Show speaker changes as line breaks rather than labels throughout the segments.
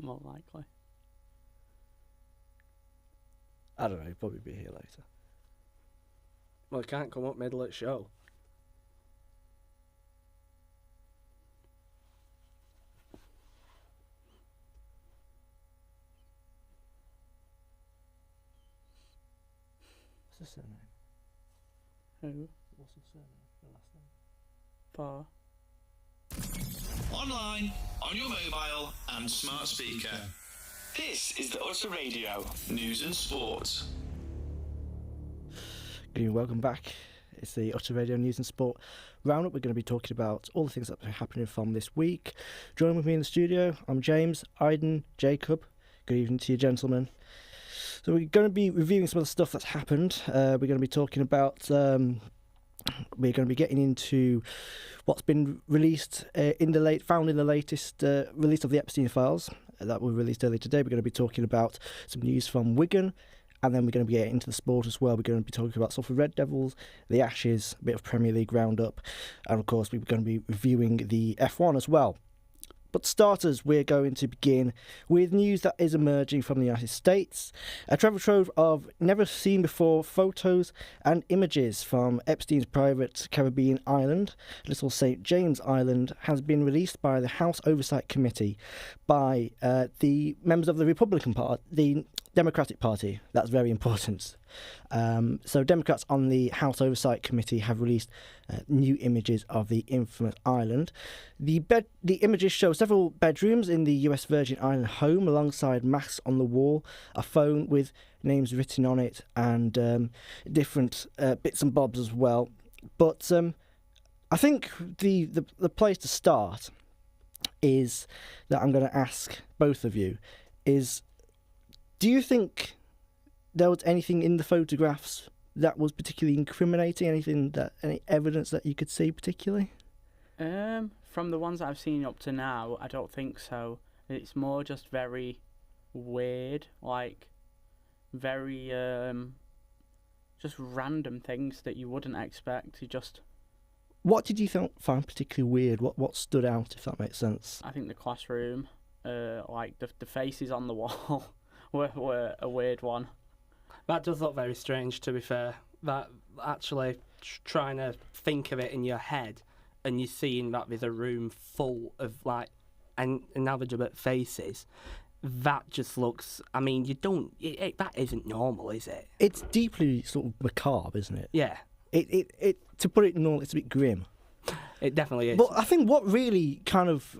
more likely.
I don't know, he'll probably be here later.
Well, he can't come up middle of the show.
What's the surname?
Who?
What's the surname? The last name?
Bar.
Online, on your mobile and smart speaker. This is the Utter Radio News and Sport.
Good evening, welcome back. It's the Utter Radio News and Sport Roundup. We're going to be talking about all the things that are happening from this week. Joining with me in the studio, I'm James, Aiden, Jacob. Good evening to you, gentlemen. So we're going to be reviewing some of the stuff that's happened. We're going to be talking about... we're going to be getting into what's been released found in the latest release of the Epstein files that were released earlier today. We're going to be talking about some news from Wigan, and then we're going to be getting into the sport as well. We're going to be talking about Salford Red Devils, the Ashes, a bit of Premier League roundup, and of course we're going to be reviewing the F1 as well. But starters, we're going to begin with news that is emerging from the United States. A treasure trove of never-seen-before photos and images from Epstein's private Caribbean island, Little St. James Island, has been released by the House Oversight Committee by the members of the Republican Party, the Democratic Party. That's very important. So Democrats on the House Oversight Committee have released new images of the infamous island. The images show several bedrooms in the US Virgin Island home alongside masks on the wall, a phone with names written on it, and different bits and bobs as well. But I think the place to start is that I'm going to ask both of you is, do you think there was anything in the photographs that was particularly incriminating? Any evidence that you could see particularly?
From the ones that I've seen up to now, I don't think so. It's more just very weird, like very just random things that you wouldn't expect.
What did you find particularly weird? What stood out, if that makes sense?
I think the classroom, like the faces on the wall, were a weird one.
That does look very strange, to be fair. That actually trying to think of it in your head, and you're seeing that there's a room full of like inanimate faces. That just looks. I mean, that isn't normal, is it?
It's deeply sort of macabre, isn't it?
Yeah.
It to put it normal, it's a bit grim.
It definitely is.
But I think what really kind of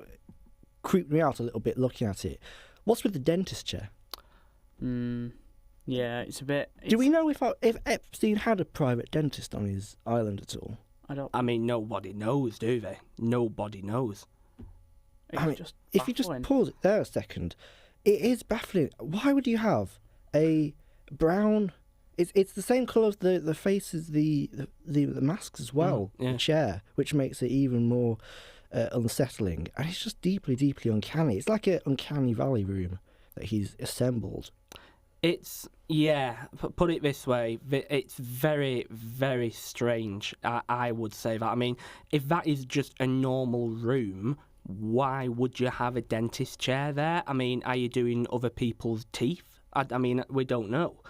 creeped me out a little bit looking at it, what's with the dentist chair?
Yeah, it's a bit...
Do we know if Epstein had a private dentist on his island at all?
I mean, nobody knows, do they? Nobody knows.
If you just pause it there a second, it is baffling. Why would you have a brown... It's the same colour as the face as the masks as well,
yeah.
The chair, which makes it even more unsettling. And it's just deeply, deeply uncanny. It's like an uncanny valley room that he's assembled.
It's, put it this way, it's very, very strange, I would say that. I mean, if that is just a normal room, why would you have a dentist chair there? I mean, are you doing other people's teeth? I mean, we don't know.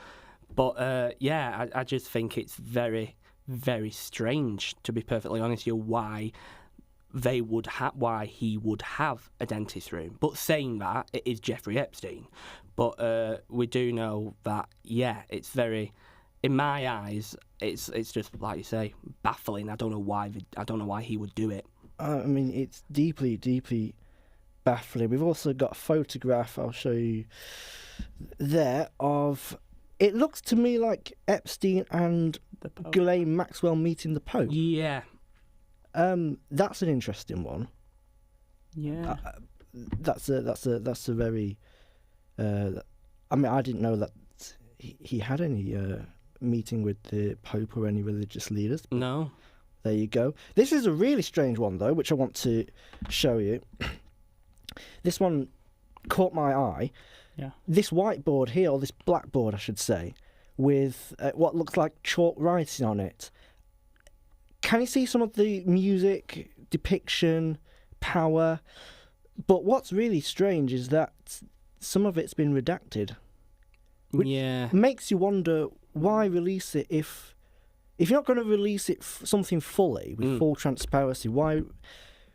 But, I just think it's very, very strange, to be perfectly honest with you, why he would have a dentist room. But saying that, it is Jeffrey Epstein. But we do know that, it's very, in my eyes, it's just like you say, baffling. I don't know why he would do it.
I mean, it's deeply, deeply baffling. We've also got a photograph I'll show you there of. It looks to me like Epstein and Ghislaine Maxwell meeting the Pope.
Yeah.
That's an interesting one.
Yeah.
That's a very. I mean, I didn't know that he had any meeting with the Pope or any religious leaders.
No.
There you go. This is a really strange one, though, which I want to show you. This one caught my eye.
Yeah.
This whiteboard here, or this blackboard, I should say, with what looks like chalk writing on it. Can you see some of the music, depiction, power? But what's really strange is that some of it's been redacted. Which
Yeah.
makes you wonder, why release it if you're not going to release it something fully with full transparency? Why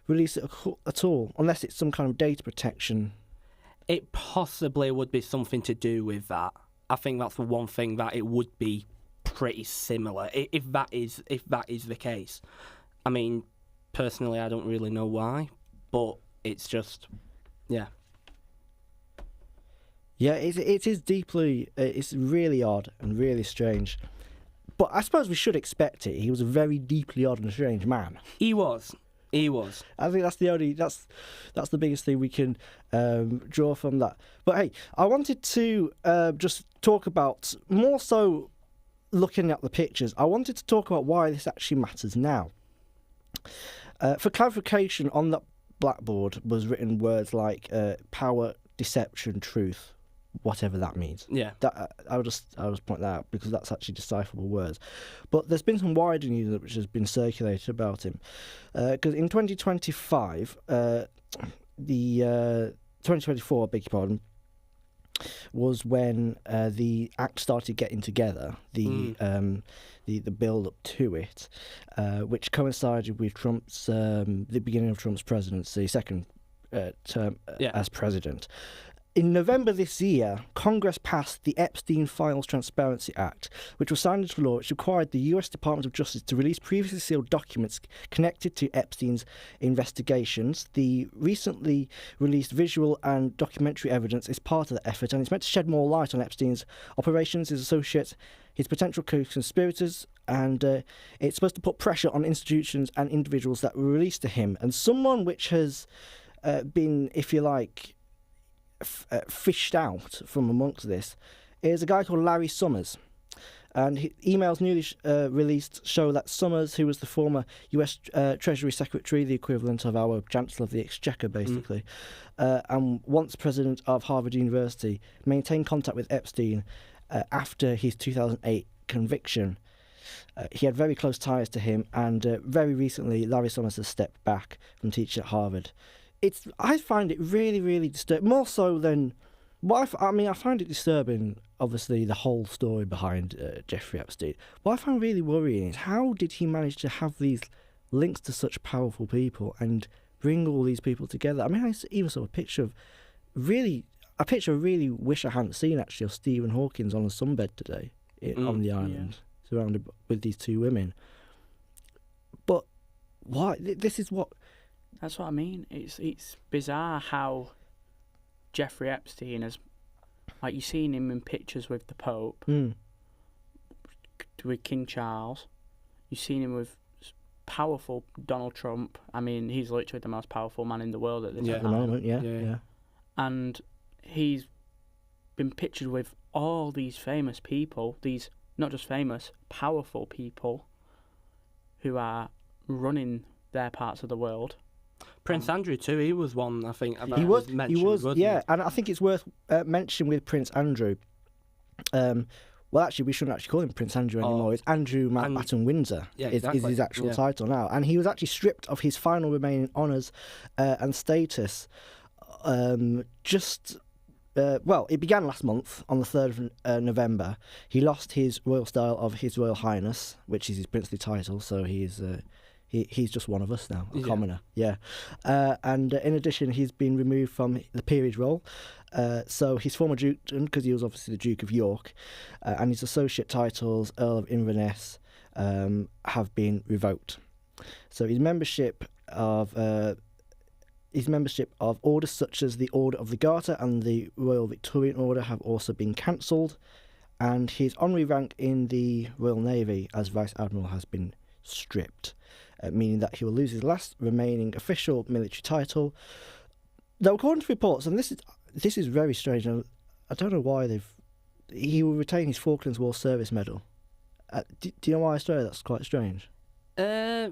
release it at all, unless it's some kind of data protection?
It possibly would be something to do with that. I think that's the one thing that it would be pretty similar if that is the case. I mean, personally, I don't really know why, but it's just, yeah.
Yeah, it is deeply. It's really odd and really strange. But I suppose we should expect it. He was a very deeply odd and strange man.
He was.
I think that's the biggest thing we can draw from that. But hey, I wanted to just talk about, more so looking at the pictures, I wanted to talk about why this actually matters now. For clarification, on that blackboard was written words like power, deception, truth, whatever that means.
Yeah.
That I'll just point that out because that's actually decipherable words. But there's been some wider news which has been circulated about him. Because in 2025, the 2024, beg your pardon, was when the act started getting together, the build up to it, which coincided with Trump's the beginning of Trump's presidency, second term as president. In November this year, Congress passed the Epstein Files Transparency Act, which was signed into law, which required the US Department of Justice to release previously sealed documents connected to Epstein's investigations. The recently released visual and documentary evidence is part of the effort, and it's meant to shed more light on Epstein's operations, his associates, his potential co-conspirators, and it's supposed to put pressure on institutions and individuals that were released to him. And someone which has been, if you like, fished out from amongst this is a guy called Larry Summers, and emails newly released show that Summers, who was the former US Treasury Secretary, the equivalent of our Chancellor of the Exchequer basically, and once president of Harvard University, maintained contact with Epstein after his 2008 conviction. He had very close ties to him, and very recently Larry Summers has stepped back from teaching at Harvard. I find it really, really disturbing, more so than... I find it disturbing, obviously, the whole story behind Jeffrey Epstein. What I find really worrying is, how did he manage to have these links to such powerful people and bring all these people together? I mean, I even saw a picture I really wish I hadn't seen, actually, of Stephen Hawking on a sunbed today on the island, surrounded with these two women. But why? This is what...
That's what I mean. It's bizarre how Jeffrey Epstein has, like, you've seen him in pictures with the Pope, with King Charles. You've seen him with powerful Donald Trump. I mean, he's literally the most powerful man in the world at this time.
At the moment, yeah.
And he's been pictured with all these famous people, these not just famous, powerful people who are running their parts of the world.
Prince Andrew too, he was one, I think.
He was,
yeah.
And I think it's worth mentioning with Prince Andrew. Well, actually, we shouldn't actually call him Prince Andrew anymore. It's Andrew Mountbatten Windsor is his actual title now. And he was actually stripped of his final remaining honours and status. It began last month on the 3rd of November. He lost his royal style of His Royal Highness, which is his princely title, so he's just one of us now, a commoner. Yeah. And in addition, he's been removed from the peerage role. So his former dukedom, because he was obviously the Duke of York, and his associate titles, Earl of Inverness, have been revoked. So his membership of orders such as the Order of the Garter and the Royal Victorian Order have also been cancelled, and his honorary rank in the Royal Navy as Vice Admiral has been stripped. Meaning that he will lose his last remaining official military title. Though, according to reports, and this is very strange, I don't know why he will retain his Falklands War Service Medal. Do you know why I say that's quite strange?
I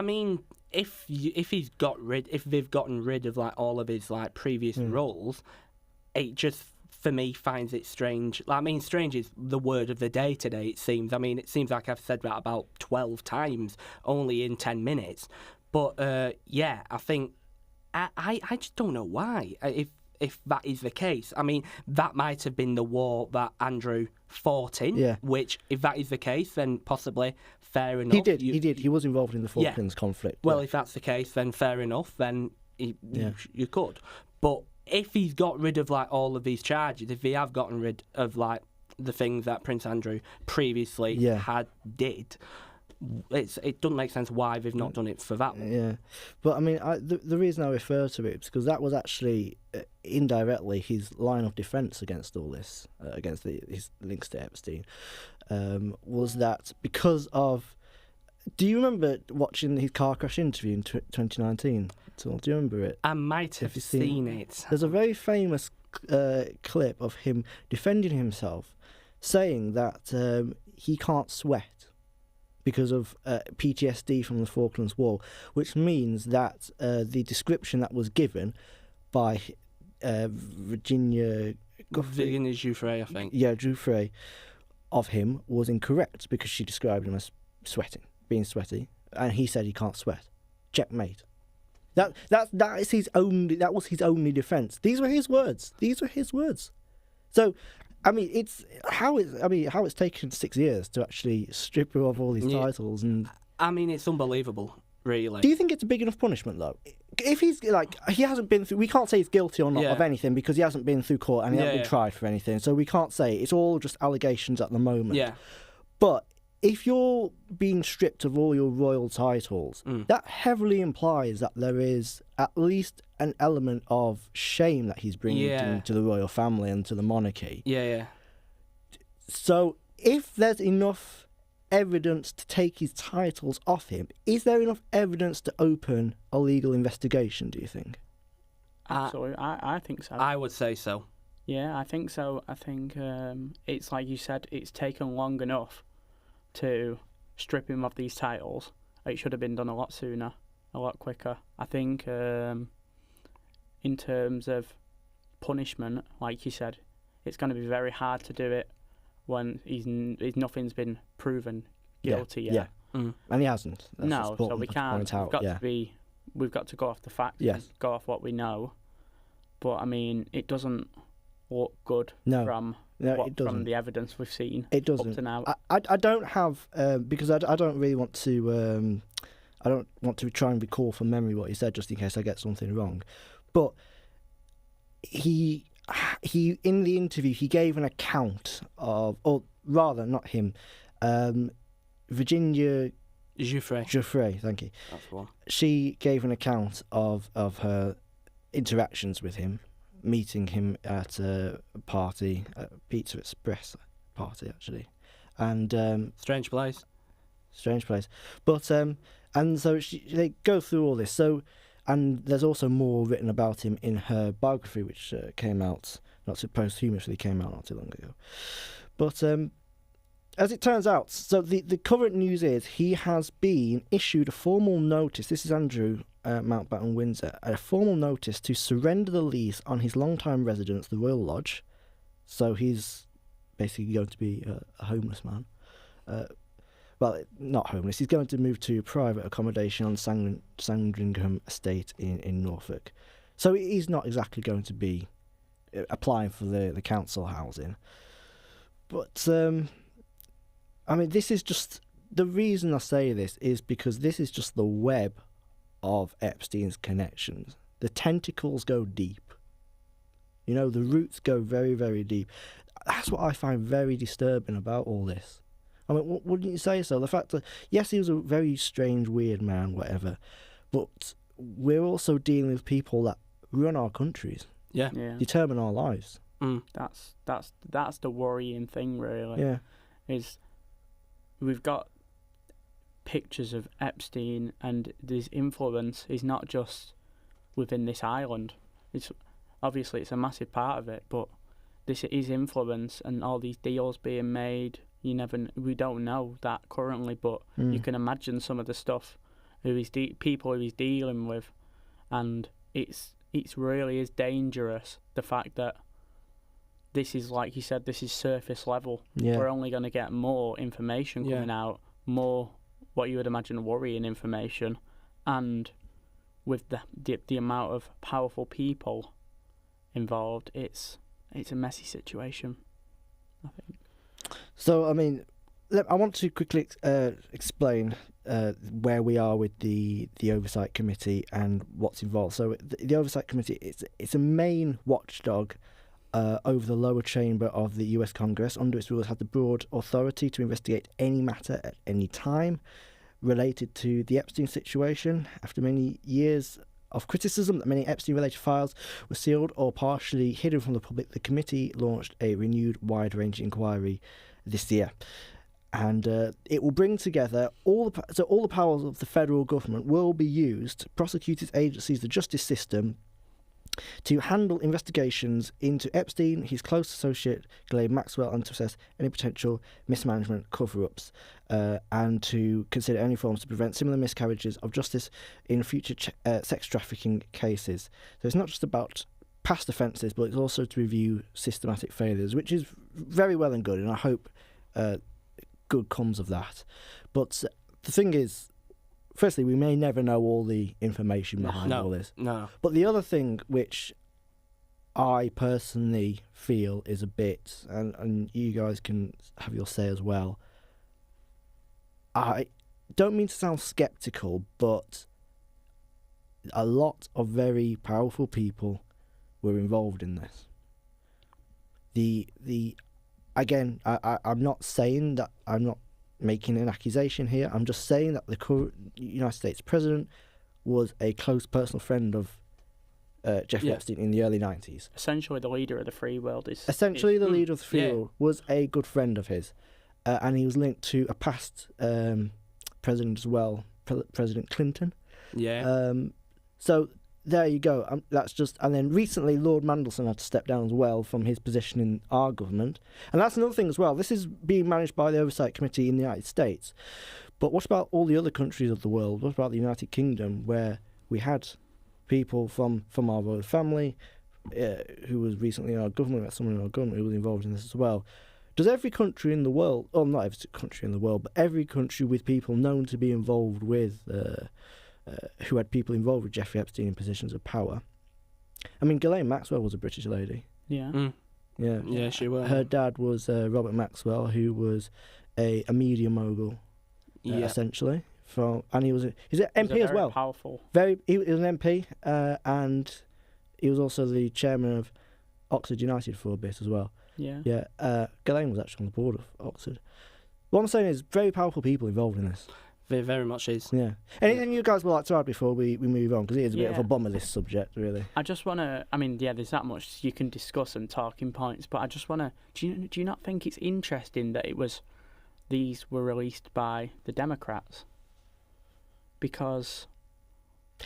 mean, if they've gotten rid of like all of his like previous roles, it just, for me, finds it strange. I mean, strange is the word of the day today, it seems. I mean, it seems like I've said that about 12 times, only in 10 minutes. But, I think... I just don't know why. If if that is the case. I mean, that might have been the war that Andrew fought in.
Yeah.
Which, if that is the case, then possibly fair enough.
He did. He was involved in the Falklands conflict.
Well,
yeah.
if that's the case, then fair enough. Then
Yeah.
you could. But if he's got rid of like all of these charges, if he have gotten rid of like the things that Prince Andrew previously did, it doesn't make sense why they've not done it for that one.
Yeah, but I mean, the reason I refer to it is because that was actually indirectly his line of defence against all this, against his links to Epstein, was that because of. Do you remember watching his car crash interview in 2019? Do you remember it?
I might have seen it.
There's a very famous clip of him defending himself, saying that he can't sweat because of PTSD from the Falklands War, which means that the description that was given by Virginia
Giuffre, I think.
Yeah, Giuffre, of him was incorrect because she described him as being sweaty, and he said he can't sweat. Checkmate. That was his only defence. These were his words. So, I mean, how it's taken 6 years to actually strip her of all these titles, and
I mean, it's unbelievable, really.
Do you think it's a big enough punishment though? If he's like, he hasn't been through, we can't say he's guilty or not of anything because he hasn't been through court and he hasn't been tried for anything, so we can't say. It's all just allegations at the moment.
Yeah.
But if you're being stripped of all your royal titles, that heavily implies that there is at least an element of shame that he's bringing to the royal family and to the monarchy.
Yeah.
So if there's enough evidence to take his titles off him, is there enough evidence to open a legal investigation, do you think?
Absolutely. I think so.
I would say so.
Yeah, I think so. I think it's like you said, it's taken long enough to strip him of these titles. It should have been done a lot sooner, a lot quicker. I think in terms of punishment, like you said, it's going to be very hard to do it when nothing's been proven guilty yet.
Yeah. And he hasn't.
So we can't. We've got to go off the facts.
Yes.
Go off what we know. But I mean, it doesn't look good from the evidence we've seen.
It doesn't.
Up to now.
I don't have because I don't really want to. I don't want to try and recall from memory what he said, just in case I get something wrong. But he in the interview he gave an account of, or rather not him, Virginia Giuffre, thank you.
That's the one.
She gave an account of her interactions with him, meeting him at a party, a Pizza Express party actually, and
Strange place.
But and so they go through all this. So, and there's also more written about him in her biography, which came out posthumously came out not too long ago. But as it turns out, so the current news is he has been issued a formal notice. This is Andrew Mountbatten Windsor, a formal notice to surrender the lease on his long-time residence, the Royal Lodge. So he's basically going to be a homeless man. Well, not homeless. He's going to move to private accommodation on Sandringham Estate in Norfolk. So he's not exactly going to be applying for the council housing. But I mean, this is just the reason I say this is because this is just the web of Epstein's connections. The tentacles go deep. You know, the roots go very, very deep. That's what I find very disturbing about all this. I mean, wouldn't you say so? The fact that, yes, he was a very strange, weird man, whatever, but we're also dealing with people that run our countries, determine our lives.
That's the worrying thing, really.
Yeah,
is we've got pictures of Epstein, and his influence is not just within this island. It's obviously it's a massive part of it, but this is influence and all these deals being made. We don't know that currently, but you can imagine some of the stuff people who he's dealing with, and it's really is dangerous. The fact that this is, like you said, this is surface level.
Yeah.
We're only going to get more information coming out, more what you would imagine worrying information, and with the amount of powerful people involved. It's a messy situation, I think.
So, I mean, I want to quickly explain where we are with the Oversight Committee and what's involved. So, the Oversight Committee, it's a main watchdog over the lower chamber of the US Congress. Under its rules, have the broad authority to investigate any matter at any time related to the Epstein situation. After many years of criticism that many Epstein-related files were sealed or partially hidden from the public, the committee launched a renewed wide-ranging inquiry this year. And it will bring together all the powers of the federal government will be used, prosecutors, agencies, the justice system, to handle investigations into Epstein, his close associate Ghislaine Maxwell, and to assess any potential mismanagement, cover-ups, and to consider any forms to prevent similar miscarriages of justice in future sex trafficking cases. So it's not just about past offences, but it's also to review systematic failures, which is very well and good, and I hope good comes of that. But the thing is, firstly, we may never know all the information behind all this.
No.
But the other thing which I personally feel is a bit, and you guys can have your say as well, I don't mean to sound sceptical, but a lot of very powerful people were involved in this. Again, I'm not saying that, I'm not making an accusation here. I'm just saying that the current United States president was a close personal friend of Jeffrey Epstein in the early 90s.
Essentially, the leader of the free world is...
Essentially, the leader of the free world was a good friend of his. And he was linked to a past president as well, President Clinton.
Yeah.
So there you go. That's just, and then recently Lord Mandelson had to step down as well from his position in our government. And that's another thing as well. This is being managed by the Oversight Committee in the United States. But what about all the other countries of the world? What about the United Kingdom, where we had people from our royal family who was recently in our government, we had someone in our government who was involved in this as well. Does every country in the world, or not every country in the world, but every country with people known to be involved with, who had people involved with Jeffrey Epstein in positions of power? I mean, Ghislaine Maxwell was a British lady.
Yeah.
Yeah, she was.
Her dad was Robert Maxwell, who was a media mogul, essentially. And he was he's an MP as well.
Powerful.
He was an MP, and he was also the chairman of Oxford United for a bit as well.
Yeah.
Yeah. Ghislaine was actually on the board of Oxford. What I'm saying is, very powerful people involved in this.
Very, very much is.
Yeah. Anything you guys would like to add before we move on? Because it is a bit of a bummer, this subject, really.
I just want to... I mean, there's that much you can discuss and talking points, but I just want to... Do you not think it's interesting that these were released by the Democrats? Because...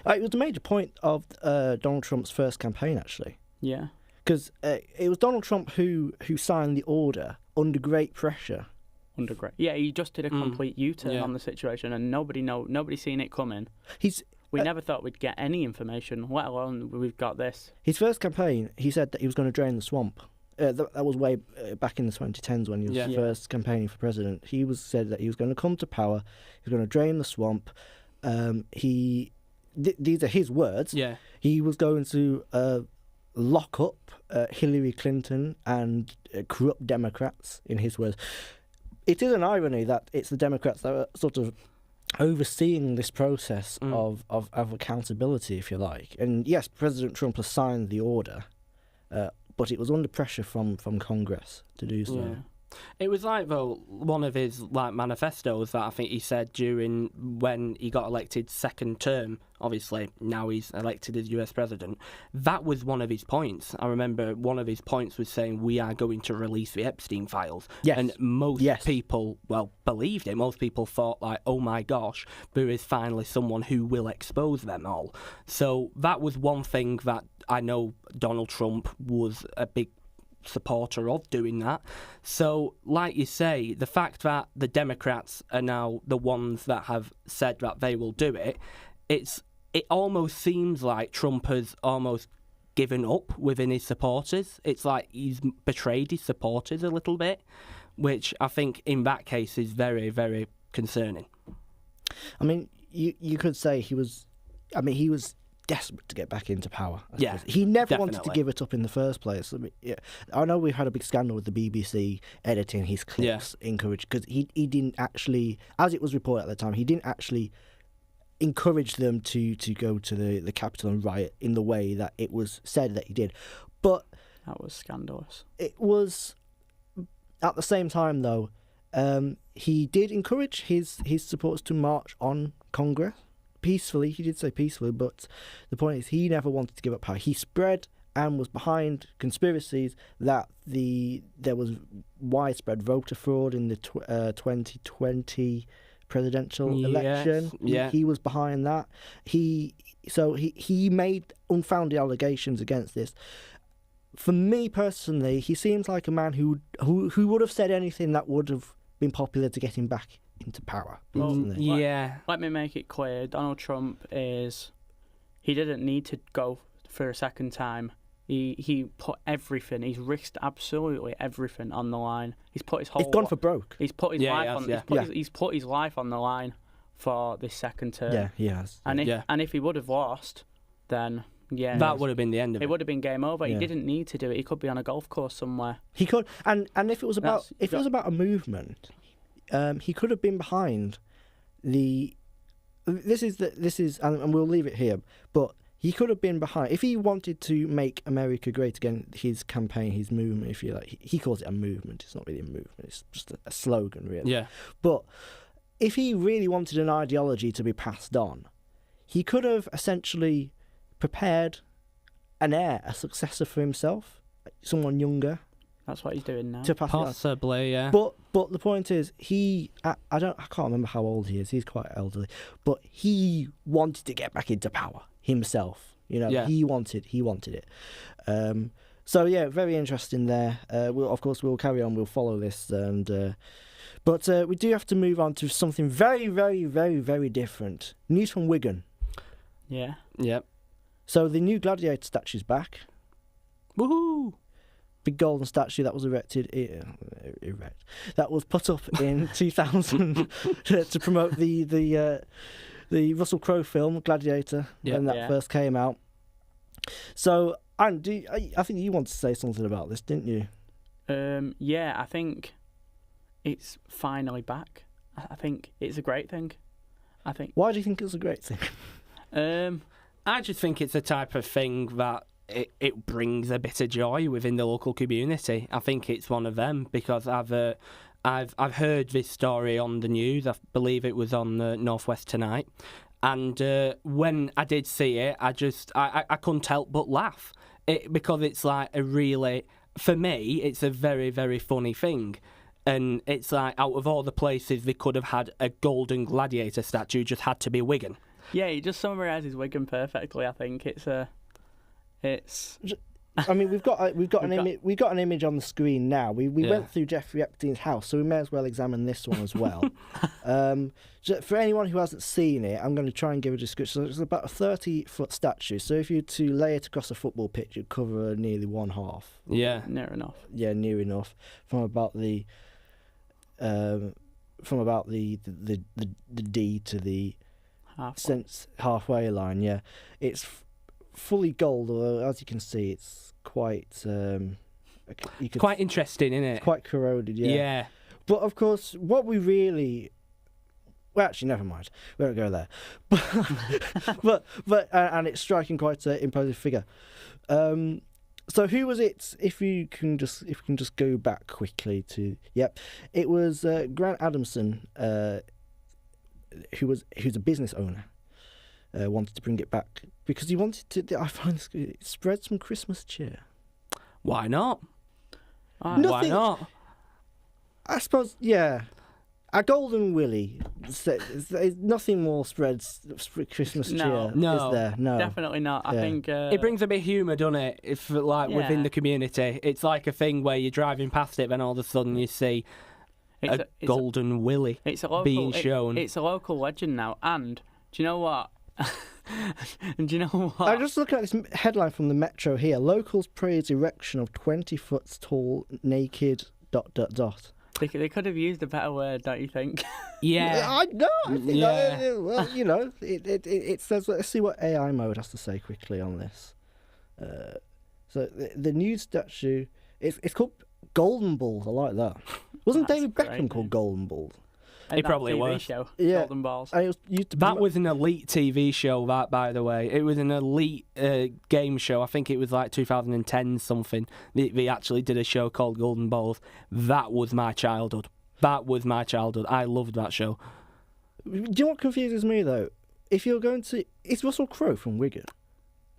it was a major point of Donald Trump's first campaign, actually.
Yeah.
Because it was Donald Trump who signed the order under great pressure.
Yeah, he just did a complete U-turn on the situation, and nobody seen it coming. We never thought we'd get any information, let alone we've got this.
His first campaign, he said that he was going to drain the swamp. That was way back in the 2010s when he was first campaigning for president. He said that he was going to come to power, he was going to drain the swamp. These are his words.
Yeah.
He was going to lock up Hillary Clinton and corrupt Democrats, in his words. It is an irony that it's the Democrats that are sort of overseeing this process of accountability, if you like. And yes, President Trump has signed the order, but it was under pressure from Congress to do so.
Yeah. It was like, though, one of his manifestos that I think he said during when he got elected second term. Obviously, now he's elected as US president. That was one of his points. I remember one of his points was saying, we are going to release the Epstein files.
Yes.
And most people, believed it. Most people thought, oh my gosh, there is finally someone who will expose them all. So that was one thing that I know Donald Trump was a big supporter of doing that. So, like you say, the fact that the Democrats are now the ones that have said that they will do it, it almost seems like Trump has almost given up within his supporters. It's like he's betrayed his supporters a little bit, which I think in that case is very, very concerning.
I mean, you could say he was desperate to get back into power. I
Yeah,
suppose. He never wanted to
definitely.
give it up in the first place. I mean, yeah, I know we had a big scandal with the BBC editing his clips, encouraged, because he didn't actually, as it was reported at the time, he didn't actually encourage them to go to the capital and riot in the way that it was said that he did. But
That was scandalous.
it was, at the same time though, he did encourage his supporters to march on Congress peacefully. He did say peacefully, but the point is he never wanted to give up power. He spread and was behind conspiracies that there was widespread voter fraud in the 2020 presidential election.
Yeah.
He was behind that. He made unfounded allegations against this. For me personally, he seems like a man who would have said anything that would have been popular to get him back into power.
Well,
doesn't he?
Yeah.
Let me make it clear. Donald Trump he didn't need to go for a second time. He put everything. He's risked absolutely everything on the line. He's put his whole.
He's gone for broke.
He's put his life on.
yeah.
He's put his life on the line for this second term.
Yeah, he has.
And if he would have lost, then
that would have been the end of it.
It would have been game over.
Yeah.
He didn't need to do it. He could be on a golf course somewhere.
He could, and if it was about
That's-
it was about a movement, he could have been behind the. This is, and we'll leave it here. But he could have been behind if he wanted to make America great again. His campaign, his movement, if you like, he calls it a movement. It's not really a movement. It's just a slogan, really.
Yeah.
But if he really wanted an ideology to be passed on, he could have essentially prepared an heir, a successor for himself, someone younger
That's what he's doing now.
to pass it on.
Possibly, yeah.
But the point is, I can't remember how old he is. He's quite elderly, but he wanted to get back into power himself. You know,
Yeah.
he wanted it. So yeah, very interesting there. We'll carry on. We'll follow this, but we do have to move on to something very, very, very, very different. News from Wigan.
Yeah.
Yep.
So the new gladiator statue's back.
Woohoo!
Big golden statue that was that was put up in 2000 to promote the Russell Crowe film Gladiator when that first came out. So, Andy, I think you wanted to say something about this, didn't you?
Yeah, I think it's finally back. I think it's a great thing.
Why do you think it's a great thing?
I just think it's a type of thing that it brings a bit of joy within the local community. I think it's one of them because I've heard this story on the news. I believe it was on the Northwest Tonight, and when I did see it, I couldn't help but laugh because it's like for me, it's a very, very funny thing. And it's like, out of all the places they could have had a golden gladiator statue, just had to be Wigan.
Yeah, he just summarises Wigan perfectly. I think it's.
I mean, we've got an image on the screen now. We went through Jeffrey Epstein's house, so we may as well examine this one as well. For anyone who hasn't seen it, I'm going to try and give a description. So it's about a 30-foot statue. So if you were to lay it across a football pitch, it'd cover nearly one half.
Yeah,
near enough.
Yeah, near enough. From about the D to the halfway line. Yeah, it's fully gold, although as you can see, it's quite
quite interesting, isn't it?
Quite corroded. Yeah. But of course, what we really. Well, actually, never mind. We won't go there. But and it's striking quite an imposing figure. So who was it? If we can just go back quickly to it was Grant Adamson, who's a business owner, wanted to bring it back because he wanted to. I find this spread some Christmas cheer.
Why not?
Why
not?
I suppose, yeah. A golden willy, nothing more spreads Christmas cheer,
no,
is there? No,
definitely not. I think
it brings a bit of humour, doesn't it? If within the community, it's like a thing where you're driving past it, and all of a sudden you see a golden willy being shown.
It's a local legend now, and do you know what? And do you know what?
I'm just looking at this headline from the Metro here. Locals praise erection of 20 foot tall naked ...
They could have used a better word, don't you think?
Yeah.
I know. I think
Yeah.
well, you know, it says. Let's see what AI mode has to say quickly on this. So the nude statue, it's called Golden Balls. I like that. Wasn't
That's
David
great,
Beckham called
yeah.
Golden Balls?
And that
probably
TV
was.
show,
Yeah.
Golden Balls.
And it was used to
That
promote-
was an elite TV show, that, by the way. It was an elite game show. I think it was like 2010 something. They actually did a show called Golden Balls. That was my childhood. I loved that show.
Do you know what confuses me though? If you're going to, is Russell Crowe from Wigan?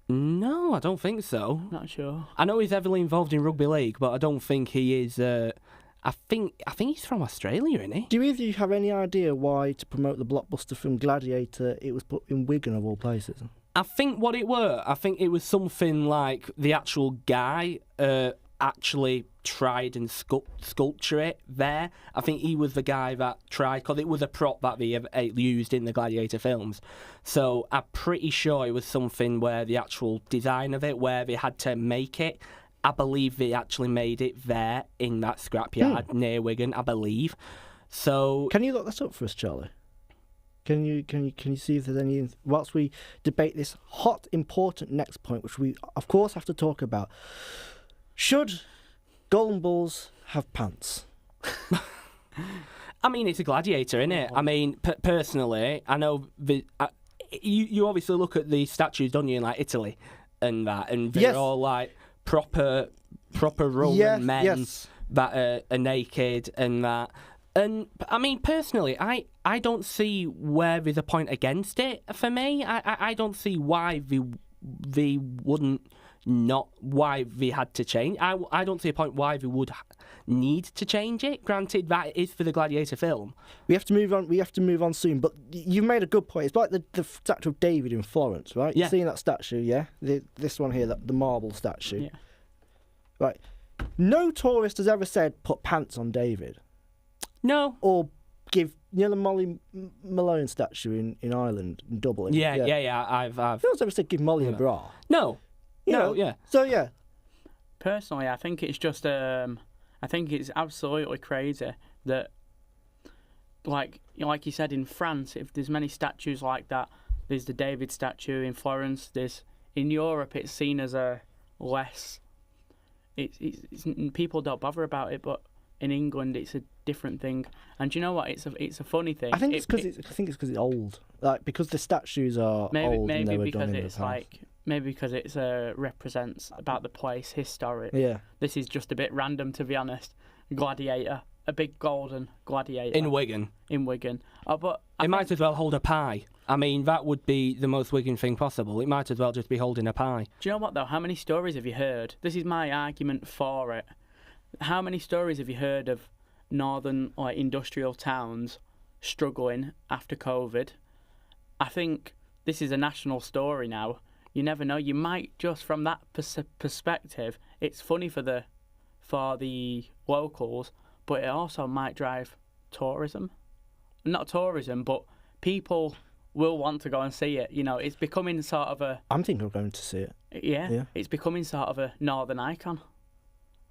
No, I don't think so.
Not sure.
I know he's heavily involved in rugby league, but I don't think he is. I think he's from Australia, isn't he?
Do either of you have any idea why, to promote the blockbuster film Gladiator, it was put in Wigan of all places?
I think what it were, I think it was something like the actual guy actually tried and sculpture it there. I think he was the guy that tried, because it was a prop that they used in the Gladiator films. So I'm pretty sure it was something where the actual design of it, where they had to make it, I believe they actually made it there in that scrapyard near Wigan, I believe. So
Can you look this up for us, Charlie? Can you see if there's any, whilst we debate this hot, important next point, which we of course have to talk about? Should Golden Balls have pants?
I mean, it's a gladiator, isn't it? I mean, personally, I know you obviously look at the statues, don't you, in like Italy and that, and they're
Yes.
all like proper Roman men
yes.
that are naked and that. And I mean, personally, I don't see where there's a point against it. For me, I don't see why they wouldn't. Not why they had to change. I don't see a point why they would need to change it. Granted, that is for the Gladiator film.
We have to move on. We have to move on soon. But you made a good point. It's like the statue of David in Florence, right?
Yeah.
You've seen that statue, yeah? This one here, the marble statue.
Yeah.
Right. No tourist has ever said put pants on David,
No.
or give the Molly Malone statue in Ireland, in Dublin.
Yeah. I've.
No one's ever said give Molly a bra.
No.
You
No.
know,
Yeah.
So yeah,
Personally, I think it's just I think it's absolutely crazy that, like you said, in France, if there's many statues like that, there's the David statue in Florence. In Europe, it's seen as a less. It's people don't bother about it, but in England, it's a different thing. And do you know what? It's a funny thing.
I think it's because it's old. Like, because the statues are old and they
maybe
were
because
done in
it's
the past.
like. Maybe because it's represents about the place, historic.
Yeah.
This is just a bit random, to be honest. Gladiator, a big golden gladiator
In Wigan,
in Wigan. Oh, but
it might as well hold a pie. I mean, that would be the most Wigan thing possible. It might as well just be holding a pie.
do you know what though? How many stories have you heard? This is my argument for it. How many stories have you heard of northern industrial towns struggling after COVID? I think this is a national story now. You never know. You might just from that perspective. It's funny for the locals, but it also might drive tourism. Not tourism, but people will want to go and see it. You know, it's becoming sort of a
I'm thinking of going to see it.
yeah. It's becoming sort of a northern icon,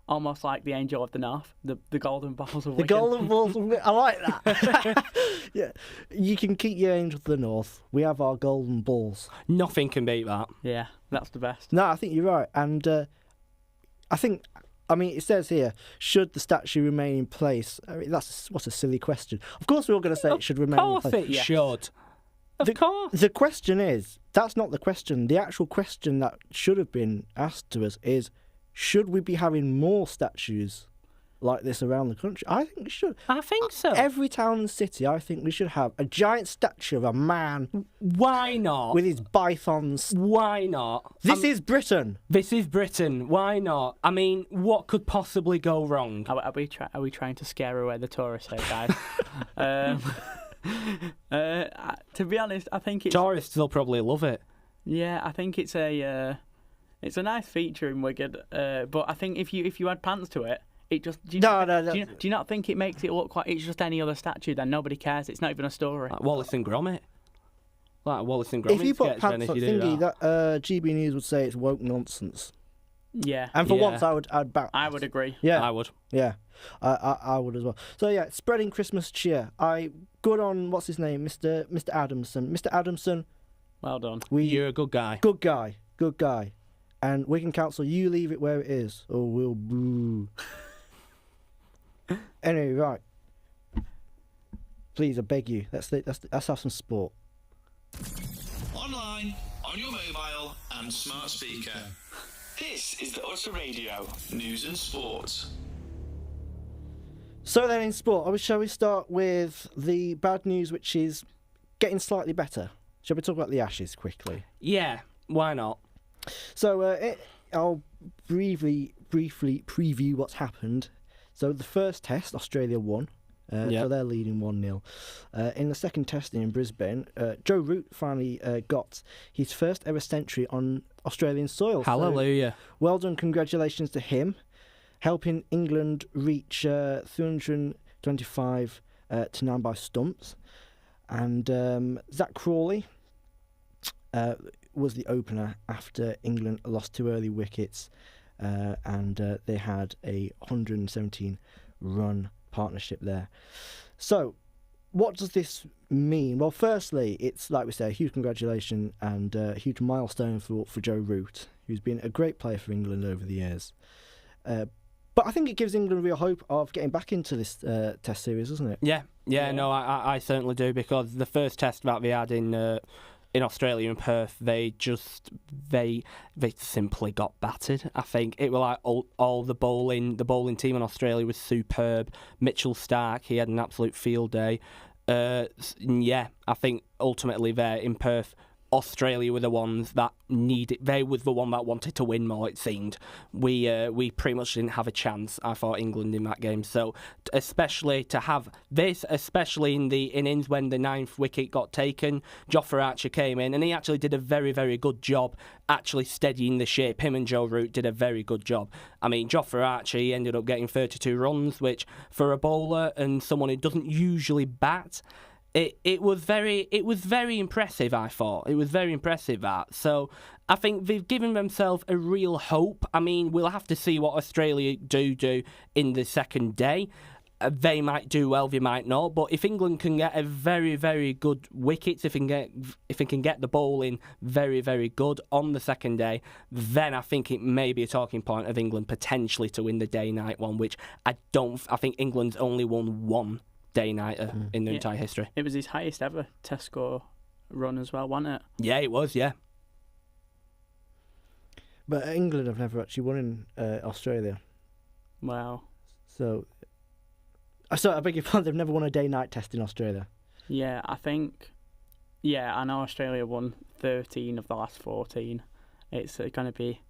almost like the Angel of the North, the Golden Balls of
The
Wigan.
Golden Balls. I like that. Yeah. You can keep your Angel of the North. We have our Golden Balls.
Nothing can beat that.
Yeah, that's the best.
No, I think you're right. And I mean, it says here, should the statue remain in place? I mean, what's a silly question. Of course, we're all going to say it should remain in
Of course
place.
it
Yes.
should. Of course.
The question is, that's not the question. The actual question that should have been asked to us is, should we be having more statues like this around the country? I think we should.
I think so.
Every town and city, I think we should have a giant statue of a man
Why not?
with his pythons.
Why not?
This is Britain.
This is Britain. Why not? I mean, what could possibly go wrong?
Are we trying to scare away the tourists here, guys? To be honest, I think it's
Tourists will probably love it.
yeah. I think it's a nice feature in Wigan. But I think if you add pants to it, it just do you not think it makes it look like it's just any other statue? Then nobody cares. It's not even a story.
Like Wallace and Gromit. Like Wallace and Gromit
If you put
sketch, then
pants
if
on
you do
thingy,
that.
that GB News would say it's woke nonsense.
Yeah,
And for
Yeah.
once, I'd back.
I would agree.
Yeah,
I would.
yeah, I would as well. So yeah, spreading Christmas cheer. Good on what's his name, Mr. Adamson. Mr. Adamson,
Well done.
You're a good guy.
good guy. And Wigan Council, you leave it where it is, or we'll boo. Anyway, right. Please, I beg you. Let's have some sport.
Online, on your mobile and smart speaker. This is the Utter Radio News and Sports.
So then, in sport, shall we start with the bad news, which is getting slightly better? Shall we talk about the Ashes quickly?
Yeah, why not?
So I'll briefly preview what's happened. So the first test, Australia won. So they're leading 1-0. In the second test in Brisbane, Joe Root finally got his first ever century on Australian soil.
Hallelujah.
So, well done, congratulations to him, helping England reach 325 to 9 by stumps. And Zach Crawley was the opener after England lost 2 early wickets, and they had a 117 run partnership there. So what does this mean? Well, firstly, it's, like we say, a huge congratulations and a huge milestone for Joe Root, who's been a great player for England over the years. But I think it gives England real hope of getting back into this test series, doesn't it?
Yeah. No, I certainly do, because the first test that they had in Australia and Perth, they simply got battered. I think it was like all the bowling team in Australia was superb. Mitchell Starc, he had an absolute field day. I think ultimately there in Perth, Australia were the ones that needed. They was the one that wanted to win more. It seemed we pretty much didn't have a chance. I thought England in that game. So especially to have this, especially in the innings when the 9th wicket got taken, Jofra Archer came in and he actually did a very, very good job actually steadying the ship. Him and Joe Root did a very good job. I mean, Jofra Archer, he ended up getting 32 runs, which for a bowler and someone who doesn't usually bat, It was very impressive. I thought it was very impressive. So I think they've given themselves a real hope. I mean, we'll have to see what Australia do in the second day. They might do well, they might not. But if England can get a very, very good wickets, if it can get the bowling very, very good on the second day, then I think it may be a talking point of England potentially to win the day-night one, which I think England's only won one day-nighter in their entire history.
It was his highest ever test score run as well, wasn't it?
Yeah, it was, yeah.
But England have never actually won in Australia.
Wow.
So I beg your pardon, they've never won a day-night test in Australia.
Yeah, I know Australia won 13 of the last 14. It's going to be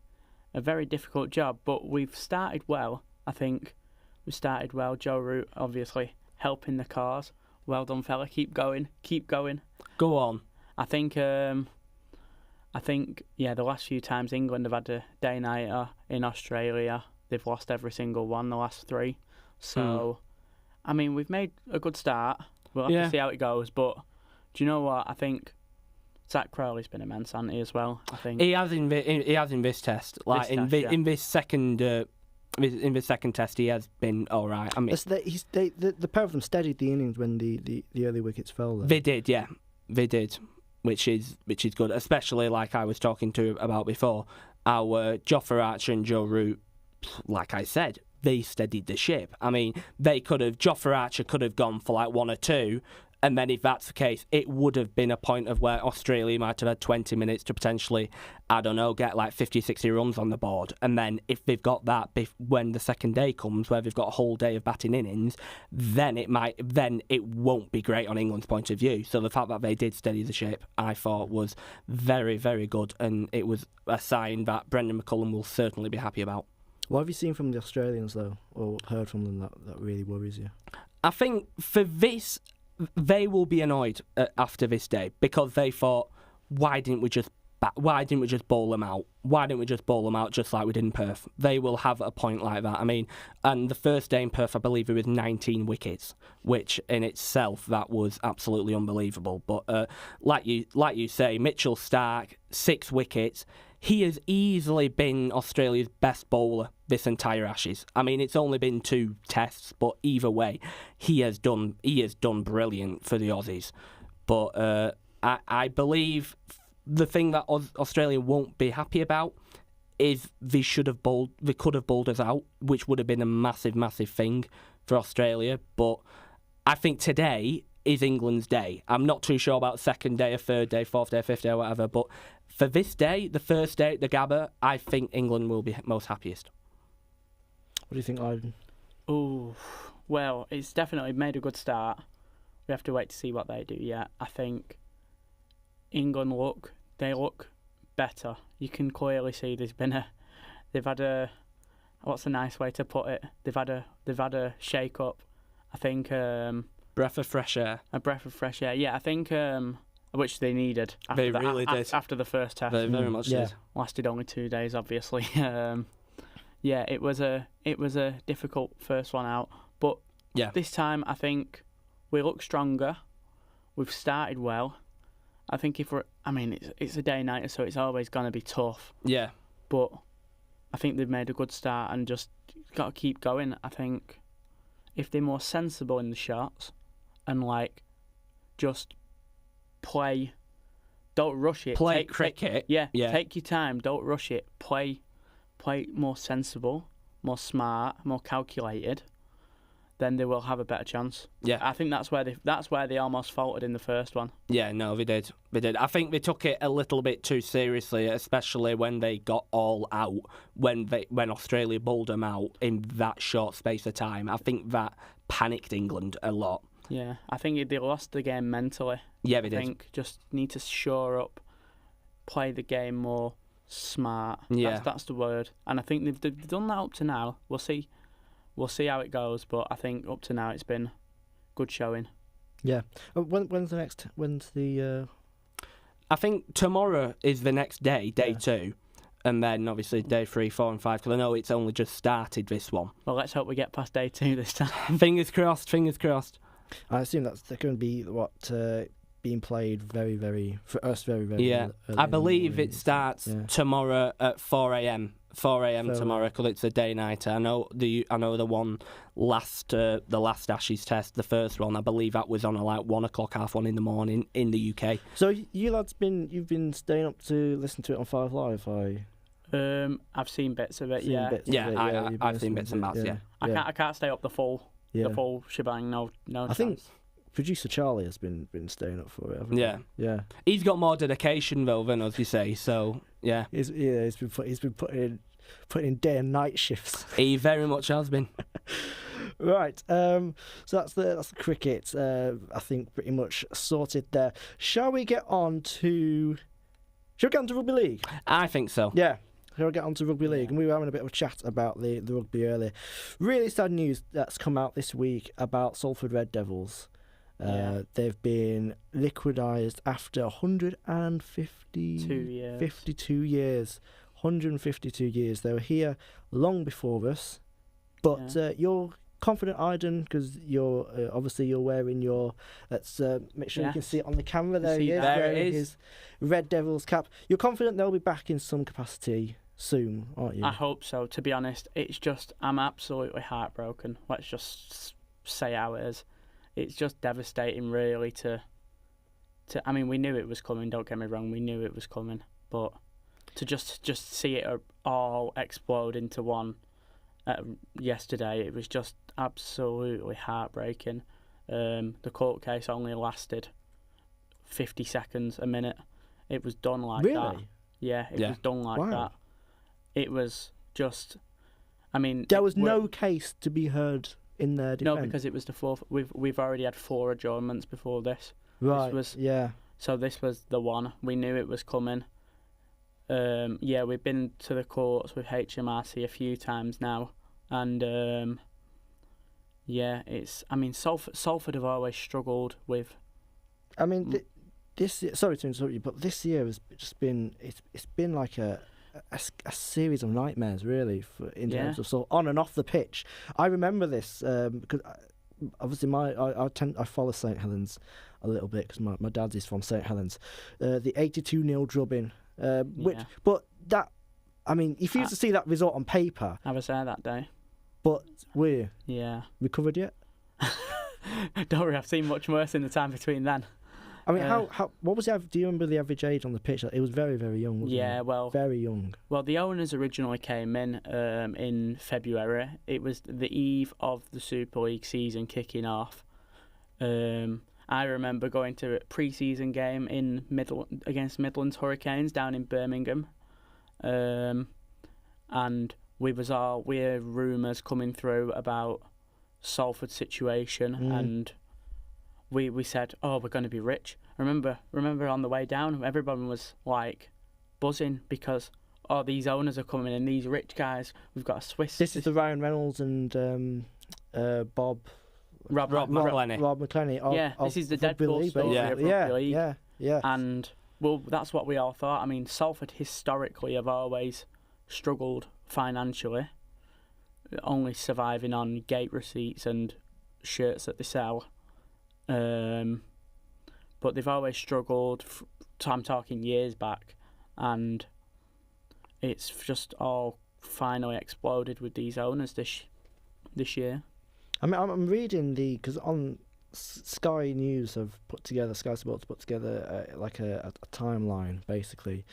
a very difficult job, but we've started well. I think we started well. Joe Root, obviously, helping the cause. Well done, fella. Keep going.
Go on.
I think the last few times England have had a day-nighter in Australia, they've lost every single one, the last 3. So, I mean, we've made a good start. We'll have to see how it goes. But do you know what? I think Zach Crowley's been immense, hasn't he, as well? I think
he has in this test. In this second. In the second test, he has been all right. I mean,
the pair of them steadied the innings when the early wickets fell. Though.
They did, yeah, they did, which is good. Especially like I was talking to about before, our Jofra Archer and Joe Root, like I said, they steadied the ship. I mean, Jofra Archer could have gone for like 1 or 2. And then if that's the case, it would have been a point of where Australia might have had 20 minutes to potentially, I don't know, get like 50, 60 runs on the board. And then if they've got that, when the second day comes, where they've got a whole day of batting innings, then it won't be great on England's point of view. So the fact that they did steady the ship, I thought was very, very good. And it was a sign that Brendan McCullum will certainly be happy about.
What have you seen from the Australians, though, or heard from them that really worries you?
I think for this, they will be annoyed after this day because they thought, why didn't we just why didn't we just bowl them out? Why didn't we just bowl them out just like we did in Perth? They will have a point like that. I mean, and the first day in Perth, I believe it was 19 wickets, which in itself, that was absolutely unbelievable. But like you say, Mitchell Starc, 6 wickets. He has easily been Australia's best bowler this entire Ashes. I mean, it's only been 2 tests, but either way, he has done brilliant for the Aussies. But I believe the thing that Australia won't be happy about is they could have bowled us out, which would have been a massive, massive thing for Australia. But I think today is England's day. I'm not too sure about second day, or third day, fourth day, fifth day, or whatever, but for this day, the first day at the Gabba, I think England will be most happiest.
What do you think, Ivan?
Oh, well, it's definitely made a good start. We have to wait to see what they do yet. I think England look better. You can clearly see they've had a what's a nice way to put it? They've had a shake up. I think
Breath of fresh air.
A breath of fresh air. Yeah, I think which they needed.
They really did.
After the first test.
They very much did.
Lasted only 2 days, obviously. Yeah, it was a difficult first one out, but this time I think we look stronger. We've started well. I think it's a day nighter, so it's always going to be tough.
Yeah.
But I think they've made a good start and just got to keep going. I think if they're more sensible in the shots and just play, don't rush it.
Play cricket.
Take your time. Don't rush it. Play more sensible, more smart, more calculated. Then they will have a better chance.
Yeah,
I think that's where they almost faltered in the first one.
Yeah, no, they did. I think they took it a little bit too seriously, especially when they got all out. When Australia bowled them out in that short space of time, I think that panicked England a lot.
Yeah, I think they lost the game mentally.
Yeah, they
I
did.
think just need to shore up, play the game more smart.
Yeah,
that's the word. And I think they've done that up to now. We'll see how it goes, but I think up to now it's been good showing.
Yeah. When's the next?
I think tomorrow is the next day, day 2, and then obviously day 3, 4, and 5. Because I know it's only just started this one.
Well, let's hope we get past day 2 this time.
Fingers crossed. Fingers crossed.
I assume that's going to be being played very, very for us. Very, very.
Yeah, I believe it starts tomorrow at 4 a.m. 4 a.m. tomorrow because it's a day nighter. I know the one the last Ashes test, the first one. I believe that was on at 1 o'clock, 1:30 in the morning in the UK.
So you lads you've been staying up to listen to it on 5 Live.
I've seen bits of it.
I've seen bits and bats. Yeah,
I can't stay up the full shebang. No.
I think producer Charlie has been staying up for it. Yeah.
He's got more dedication though than us, you say. So yeah.
He's been putting in day and night shifts.
He very much has been.
Right. So that's the cricket. I think pretty much sorted there. Shall we get on to rugby league?
I think so.
Yeah. Shall we get on to rugby league? And we were having a bit of a chat about the rugby earlier. Really sad news that's come out this week about Salford Red Devils. They've been liquidated after 152 years. 152 years. They were here long before us. But you're confident, Aiden, because you're wearing your. Let's make sure you can see it on the camera. There he is.
There it is.
His Red Devils cap. You're confident they'll be back in some capacity soon, aren't you?
I hope so. To be honest, it's just I'm absolutely heartbroken. Let's just say how it is. It's just devastating, really. I mean, we knew it was coming. Don't get me wrong, we knew it was coming, but to just see it all explode into one yesterday, it was just absolutely heartbreaking. The court case only lasted 50 seconds, a minute. It was done like that. Yeah, it was done like that. It was just. I mean,
there was no case to be heard in their defence.
No, because it was the fourth. We've already had 4 adjournments before this.
Right.
So this was the one. We knew it was coming. We've been to the courts with HMRC a few times now, and it's. I mean, Salford have always struggled with.
I mean, sorry to interrupt you, but this year has just been it's been like a series of nightmares, really, in terms of sort of on and off the pitch. I remember this because obviously I follow St Helens a little bit because my dad is from St Helens. The 82-0 drubbing, but that, I mean, if you used to see that result on paper,
I was there that day.
But we recovered yet?
Don't worry, I've seen much worse in the time between then.
I mean, what was do you remember the average age on the pitch? It was very, very young, wasn't it?
Yeah, well...
Very young.
Well, the owners originally came in February. It was the eve of the Super League season kicking off. I remember going to a pre-season game against Midlands Hurricanes down in Birmingham. And we had rumours coming through about Salford's situation, and we said, "Oh, we're going to be rich." Remember on the way down, everyone was like buzzing because these owners are coming in, these rich guys. We've got a Swiss.
This is the Ryan Reynolds and Rob McClenny.
This is the Deadpool story of rugby league.
Yeah.
And well, that's what we all thought. I mean, Salford historically have always struggled financially, only surviving on gate receipts and shirts that they sell. But they've always struggled. I'm talking years back, and it's just all finally exploded with these owners this year.
I mean, I'm reading because on Sky News have Sky Sports put together like a timeline basically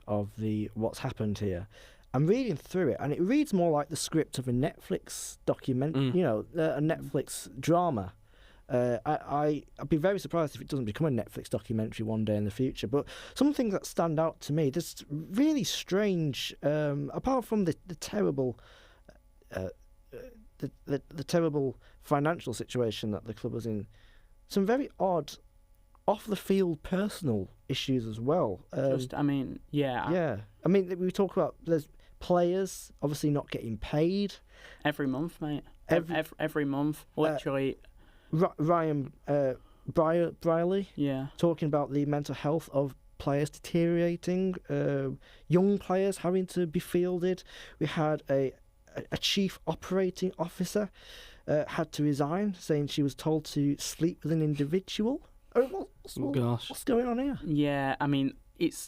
of what's happened here. I'm reading through it, and it reads more like the script of a Netflix documentary, a Netflix drama. I'd be very surprised if it doesn't become a Netflix documentary one day in the future. But some things that stand out to me, there's really strange, apart from the terrible, the terrible financial situation that the club was in, some very odd off-the-field personal issues as well.
I mean,
we talk about there's players obviously not getting paid
every month, mate. Every month, literally.
Ryan Briley, talking about the mental health of players deteriorating, young players having to be fielded. We had a chief operating officer had to resign, saying she was told to sleep with an individual. What's going on here?
Yeah, I mean,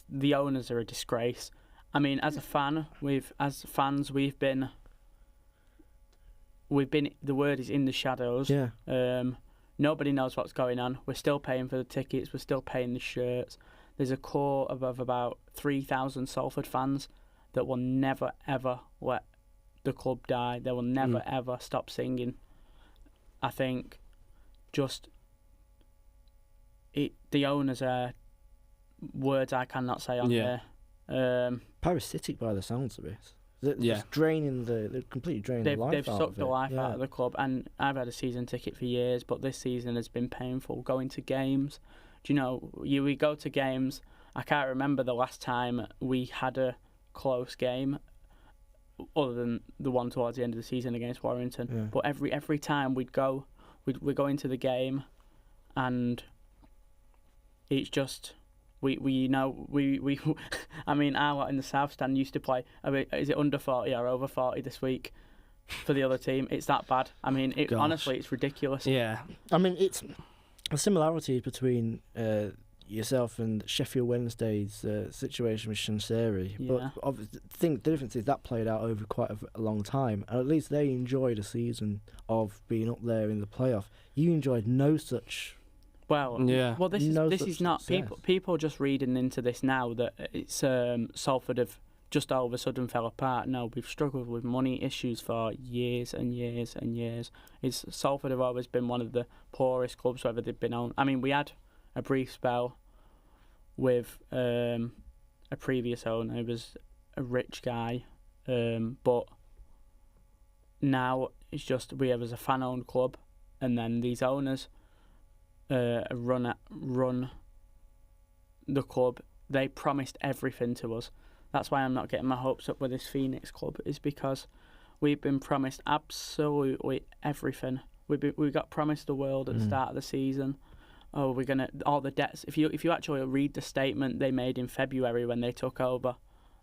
the owners are a disgrace. I mean, as fans, we've been the word is in the shadows.
Yeah.
Nobody knows what's going on. We're still paying for the tickets. We're still paying the shirts. There's a core of about 3,000 Salford fans that will never ever let the club die. They will never ever stop singing. I think the owners are words I cannot say on here.
Parasitic by the sounds of it. They're completely draining the life out of it. They've
sucked the life out of the club, and I've had a season ticket for years, but this season has been painful. Going to games, we go to games. I can't remember the last time we had a close game, other than the one towards the end of the season against Warrington.
Yeah.
But every time we'd go into the game, and it's just. We I mean, our lot in the South Stand used to play. I mean, is it under 40 or over 40 this week for the other team? It's that bad. I mean, honestly, it's ridiculous.
Yeah.
I mean, it's a similarity between yourself and Sheffield Wednesday's situation with Shanseri.
Yeah.
But I think the difference is that played out over quite a long time, and at least they enjoyed a season of being up there in the playoff. You enjoyed no such.
Well, this is not people just reading into this now that it's Salford have just all of a sudden fell apart. No, we've struggled with money issues for years and years and years. Salford have always been one of the poorest clubs whether they've been on. I mean, we had a brief spell with a previous owner who was a rich guy, but now it's just we have as a fan-owned club, and then these owners. Run the club. They promised everything to us. That's why I'm not getting my hopes up with this Phoenix club, is because we've been promised absolutely everything. We got promised the world at the start of the season. oh, we're gonna all the debts. If you actually read the statement they made in February when they took over,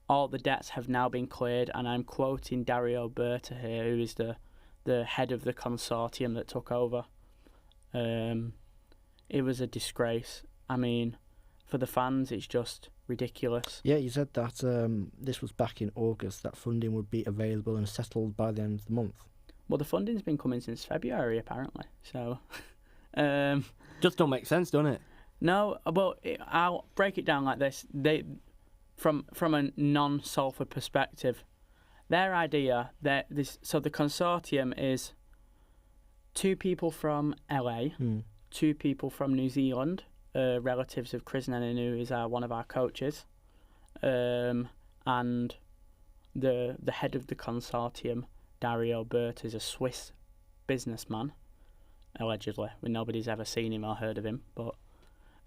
all the debts have now been cleared, and I'm quoting Dario Berta here, who is the head of the consortium that took over. It was a disgrace. I mean, for the fans, it's just ridiculous.
Yeah, you said that this was back in August, that funding would be available and settled by the end of the month.
Well, the funding's been coming since February, apparently. So,
Just don't make sense, doesn't it?
no. Well, I'll break it down like this. From a non-Salford perspective, their idea so the consortium is 2 people from LA, 2 people from New Zealand, relatives of Chris Nennan, who is one of our coaches, and the head of the consortium, Dario Bert, is a Swiss businessman, allegedly. Nobody's ever seen him or heard of him, but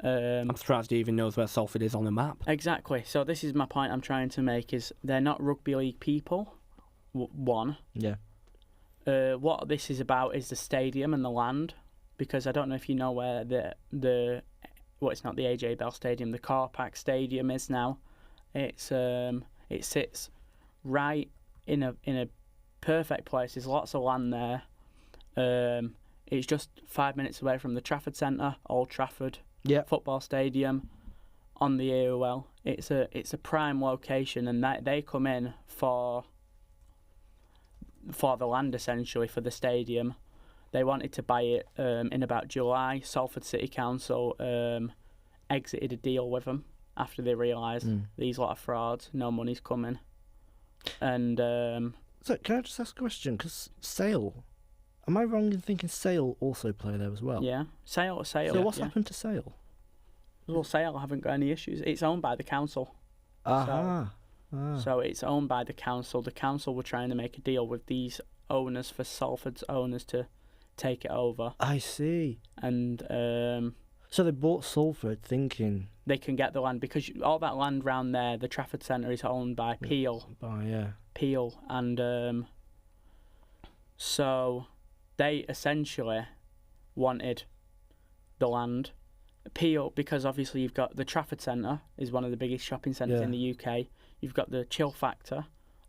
I'm surprised he even knows where Salford is on the map.
exactly. So this is my point I'm trying to make: is they're not rugby league people. One.
Yeah.
What this is about is the stadium and the land, because I don't know if you know where it's not the AJ Bell Stadium, the Corpac Stadium is now. It sits right in a perfect place. There's lots of land there. It's just 5 minutes away from the Trafford Centre, Old Trafford football stadium, on the AOL. It's a prime location, and they come in for the land, essentially, for the stadium. They wanted to buy it in about July. Salford City Council exited a deal with them after they realised these lot of frauds, no money's coming. And
so can I just ask a question? Because Sale, am I wrong in thinking Sale also play there as well?
yeah, Sale.
So what's happened to Sale?
Well, Sale haven't got any issues. It's owned by the council. So it's owned by the council. The council were trying to make a deal with these owners for Salford's owners to take it over.
I see.
And
so they bought Salford thinking
they can get the land, because all that land round there, the Trafford Centre, is owned by Peel. Peel, and so they essentially wanted the land. Peel, because obviously you've got the Trafford Centre is one of the biggest shopping centres in the UK. You've got the Chill Factor,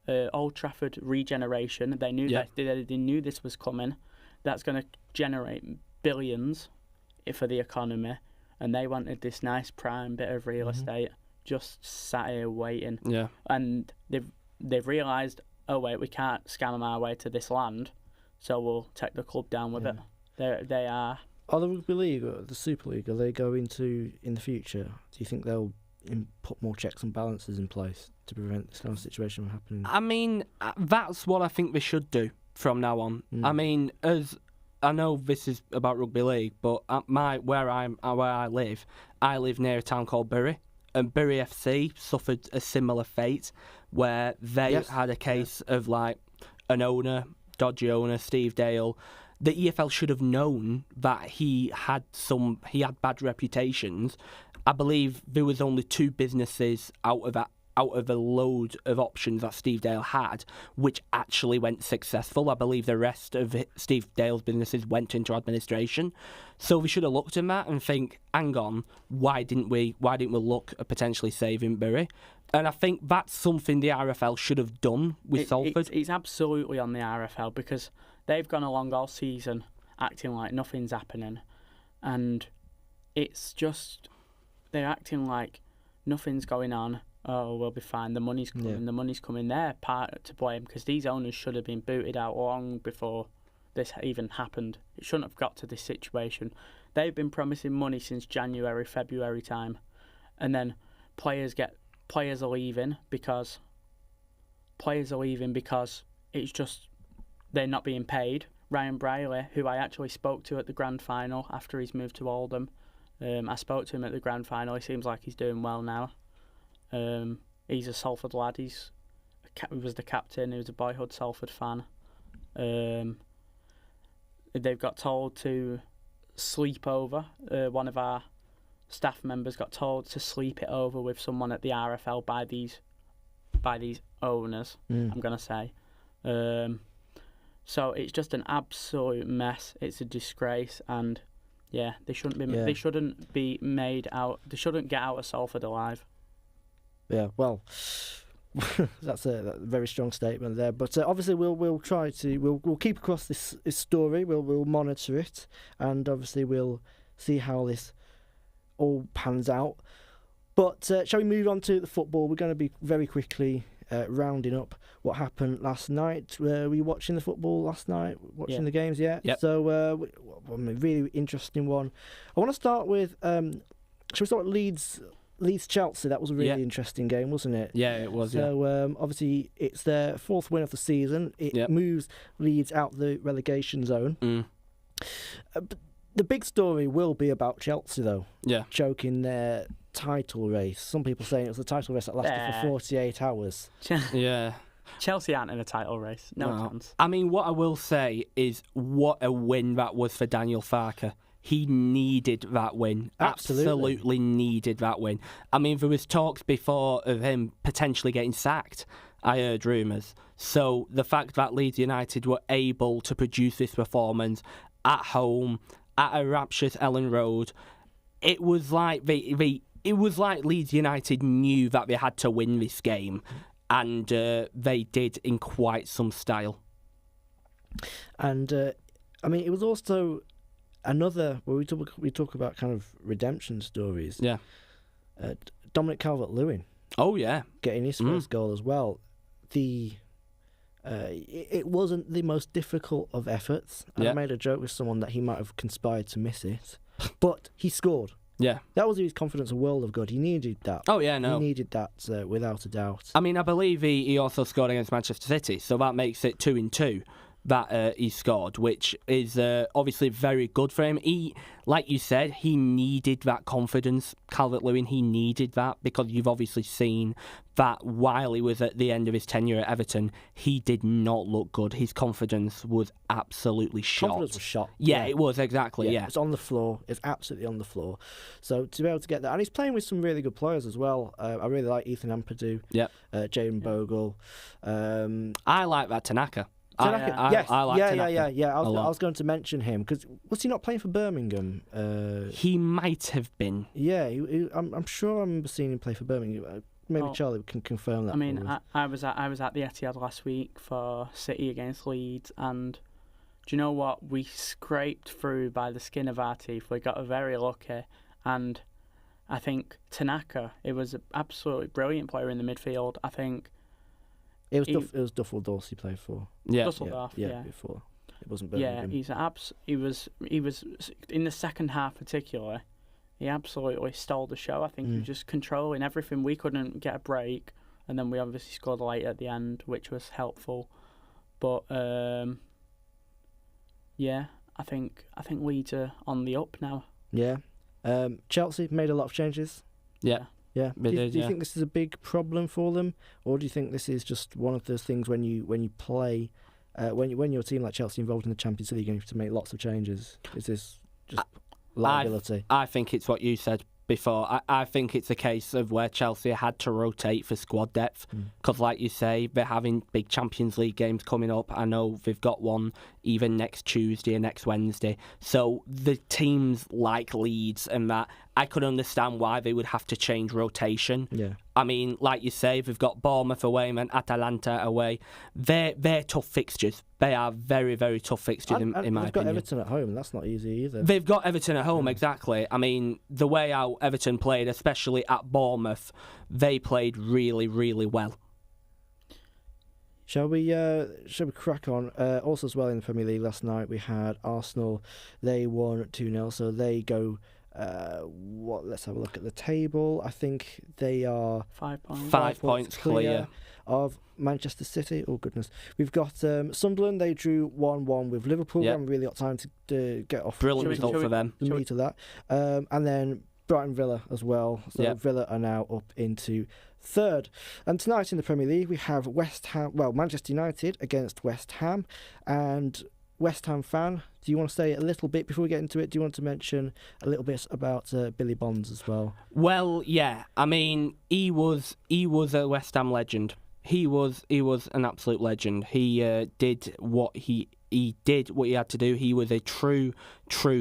Old Trafford regeneration. They knew they knew this was coming. That's going to generate billions for the economy, and they wanted this nice prime bit of real estate just sat here waiting. Yeah, and they've realised, oh wait, we can't scam our way to this land, so we'll take the club down with it. They are.
Are the Rugby League or the Super League, are they going to, in the future, do you think they'll put more checks and balances in place to prevent this kind of situation from happening?
I mean, that's what I think they should do from now on. I mean, as I know this is about Rugby League, but where I live near a town called Bury, and Bury FC suffered a similar fate where they had a case of like an owner, dodgy owner, Steve Dale. The EFL should have known that he had bad reputations. I believe there was only 2 businesses out of a load of options that Steve Dale had, which actually went successful. I believe the rest of Steve Dale's businesses went into administration. So we should have looked at that and think, hang on, why didn't we look at potentially saving Bury? And I think that's something the RFL should have done with Salford.
It's absolutely on the RFL, because they've gone along all season acting like nothing's happening, and it's just they're acting like nothing's going on. Oh, we'll be fine. The money's coming. The money's coming. They're part to blame, because these owners should have been booted out long before this even happened. It shouldn't have got to this situation. They've been promising money since January, February time, and then players are leaving because it's just they're not being paid. Ryan Brierley, who I actually spoke to at the grand final after he's moved to Oldham, I spoke to him at the grand final. He seems like he's doing well now. He's a Salford lad. He was the captain. He was a boyhood Salford fan. They've got told to sleep over. One of our staff members got told to sleep it over with someone at the RFL by these owners. I'm gonna say. So it's just an absolute mess. It's a disgrace, and Yeah, they shouldn't be.
Yeah.
They shouldn't be made out. They shouldn't get out of Salford alive.
Yeah, well, that's a very strong statement there. But obviously, we'll try to we'll keep across this story. We'll monitor it, and obviously we'll see how this all pans out. But shall we move on to the football? We're going to be very quickly rounding up what happened last night. Were you watching the football last night? Watching the games, yeah?
Yep.
So, a really interesting one. I want to start with, shall we start with Leeds-Chelsea? That was a really interesting game, wasn't it?
Yeah, it was,
So, obviously, it's their 4th win of the season. It moves Leeds out the relegation zone. But the big story will be about Chelsea, though. Yeah. Choking their title race. Some people saying it was the title race that lasted for 48 hours.
Yeah.
Chelsea aren't in a title race. No chance.
I mean, what I will say is what a win that was for Daniel Farke. He needed that win. Absolutely needed that win. I mean, there was talks before of him potentially getting sacked. I heard rumours. So the fact that Leeds United were able to produce this performance at home, at a rapturous Ellen Road, it was like it was like Leeds United knew that they had to win this game, and they did in quite some style.
And I mean, it was also another where we talk about kind of redemption stories.
Yeah,
Dominic Calvert-Lewin.
Oh yeah,
getting his first goal as well. It wasn't the most difficult of efforts. I made a joke with someone that he might have conspired to miss it, but he scored.
Yeah.
That was his confidence a world of good. He needed that.
Oh, yeah, no.
He needed that without a doubt.
I mean, I believe he also scored against Manchester City, so that makes it 2-2 that he scored, which is obviously very good for him. He, like you said, he needed that confidence. Calvert-Lewin, he needed that, because you've obviously seen that while he was at the end of his tenure at Everton, he did not look good. His confidence was absolutely shot.
Confidence was shot.
Yeah, it was, exactly, yeah.
It's on the floor. It's absolutely on the floor. So to be able to get that, and he's playing with some really good players as well. I really like Ethan Ampadu, Jayden Bogle.
I like that Tanaka.
Yes.
I like Tanaka.
Yeah. I was going to mention him, because was he not playing for Birmingham?
He might have been.
Yeah, I'm sure I remember seeing him play for Birmingham. Maybe Charlie can confirm that.
I mean, I was at the Etihad last week for City against Leeds, and do you know what? We scraped through by the skin of our teeth. We got very lucky, and I think Tanaka, it was an absolutely brilliant player in the midfield. I think
it was Dusseldorf he played for.
Yeah, Dusseldorf. Yeah,
before it wasn't Birmingham.
Yeah, he was in the second half particularly. He absolutely stole the show. I think he was just controlling everything. We couldn't get a break, and then we obviously scored late at the end, which was helpful. But yeah, I think Leeds are on the up now.
Yeah, Chelsea made a lot of changes.
Yeah.
Do you think this is a big problem for them, or do you think this is just one of those things when you play, when you're a team like Chelsea involved in the Champions League and you have to make lots of changes? Is this just liability?
I think it's what you said before. I think it's a case of where Chelsea had to rotate for squad depth, because like you say, they're having big Champions League games coming up. I know they've got one even next Tuesday or next Wednesday. So the teams like Leeds and that, I could understand why they would have to change rotation.
Yeah.
I mean, like you say, they've got Bournemouth away and Atalanta away. They're tough fixtures. They are very, very tough fixtures, in my opinion.
They've got Everton at home, and that's not easy either.
They've got Everton at home, exactly. I mean, the way how Everton played, especially at Bournemouth, they played really, really well.
Shall we crack on? Also as well in the Premier League last night, we had Arsenal. They won 2-0, so they go... let's have a look at the table. I think they are
5 points.
5 points clear
of Manchester City. Oh goodness, we've got Sunderland. They drew 1-1 with Liverpool. We haven't really got time to get off.
Brilliant result for them.
The meat of that, and then Brighton Villa as well. So Villa are now up into third. And tonight in the Premier League we have Manchester United against West Ham, and West Ham fan, do you want to say a little bit before we get into it? Do you want to mention a little bit about Billy Bonds as well?
Well, yeah. I mean, he was a West Ham legend. he was an absolute legend. He did what he had to do. He was a true